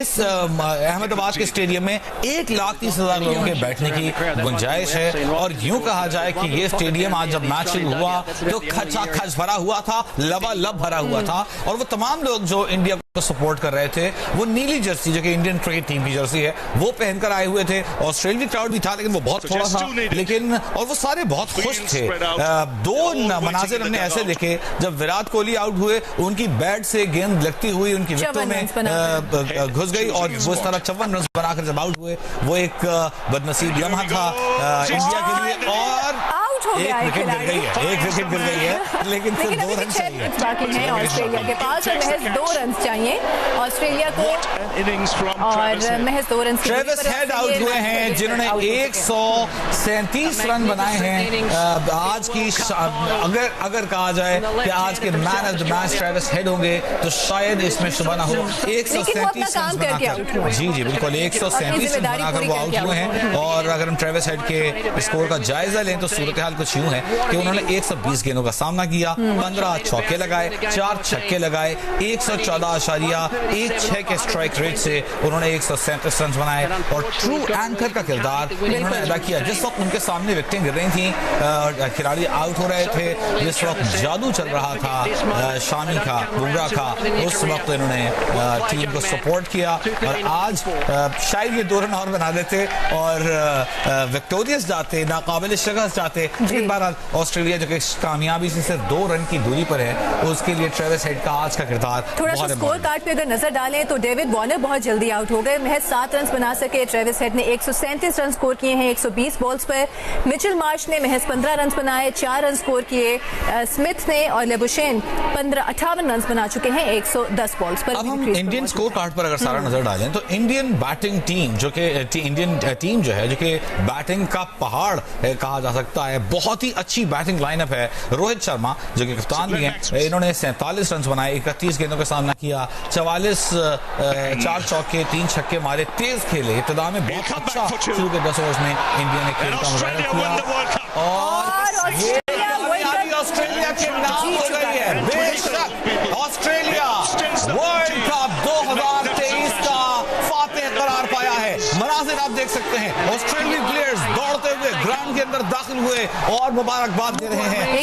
इस अहमदाबाद के स्टेडियम में 1,30,000 लोगों के बैठने की गुंजाइश है। और यूं कहा जाए कि ये स्टेडियम आज जब मैच शुरू हुआ तो खचाखच भरा हुआ था, लबालब भरा हुआ था। और वो तमाम लोग जो इंडिया को सपोर्ट कर रहे थे वो नीली जर्सी, जो कि इंडियन क्रिकेट टीम की जर्सी है, वो पहनकर आए हुए थे। ऑस्ट्रेलियन क्राउड भी था लेकिन वो बहुत थोड़ा था, लेकिन और वो सारे बहुत खुश थे। दो मनाजिर हमने ऐसे देखे जब विराट कोहली आउट हुए, उनकी बैट से गेंद लगती हुई उनकी विकेटों में घुस गई और वो इस तरह 54 रन बनाकर जब आउट हुए, वो एक बदनसीब लम्हा था इंडिया के लिए। और एक विकेट गिर गई है, लेकिन फिर 2 रन चाहिए बाकी हैं ऑस्ट्रेलिया के पास, और महज 2 रन चाहिए ऑस्ट्रेलिया को, और महज 2 रन। ट्रेविस हेड आउट हुए हैं जिन्होंने 137 रन बनाए हैं। आज की अगर कहा जाए कि आज के man of the match Travis head होंगे तो शायद इसमें शुबा ना हो। 137 रन बनाकर, जी बिल्कुल 137 रन बनाकर वो आउट हुए हैं। और अगर हम ट्रेविस हेड के स्कोर का जायजा लें तो सूरत हाल कुछ यूं है कि उन्होंने 120 गेंदों का सामना किया, 15 चौके लगाए, 4 छक्के लगाए, 114.16 के स्ट्राइक रेट से उन्होंने 137 रन बनाए। और ट्रू एंकर का किरदार उन्होंने अदा किया। जिस वक्त उनके सामने विकेटें गिर रही थी, खिलाड़ी आउट हो रहे थे, जिस वक्त जादू चल रहा था शामी का, बुमराह का, उस वक्त इन्होंने टीम को सपोर्ट किया। और आज शायद ये 2 रन और बना देते और विक्टोरियस जाते, नाकाबिल शिकस्त जाते। लेकिन बहरहाल ऑस्ट्रेलिया जो कि कामयाबी से सिर्फ 2 रन की दूरी पर है, उसके लिए ट्रेविस हेड का आज का किरदार थोड़ा सा स्कोर कार्ड पे अगर नजर डालें तो डेविड वार्नर बहुत जल्दी आउट हो गए, महज 7 रन बना सके। ट्रेविस हेड ने 137 रन स्कोर किए हैं 120 बॉल्स पर। मिचेल मार्श ने महज 15 रन बनाए, 4 रन स्कोर किए। स्मिथ ने और लेबुशेन 58 रन बना चुके हैं 110 बॉल्स पर। अब हम इंडियन स्कोर कार्ड पर अगर सारा नजर डालें तो इंडियन बैटिंग टीम जो कि इंडियन टीम जो है, जो कि बैटिंग का पहाड़ कहा जा सकता है, बहुत ही अच्छी बैटिंग लाइनअप है। रोहित शर्मा जो कि कप्तान भी हैं, इन्होंने 47 रन बनाए, 31 गेंदों का सामना किया, 44 4 चौके 3 छक्के मारे, तेज खेले। इब्तिदा में बहुत अच्छा शुरू के 10 ओवर्स में इंडिया ने खेल का मुजाहरा किया और ये ऑस्ट्रेलिया के नाम हो गई है। बेशक ऑस्ट्रेलिया वर्ल्ड कप 2023 का फातेह करार पाया है। मनाजिर आप देख सकते हैं, ऑस्ट्रेलियन प्लेयर्स दौड़ते हुए ग्राउंड के अंदर दाखिल हुए और मुबारकबाद दे रहे हैं।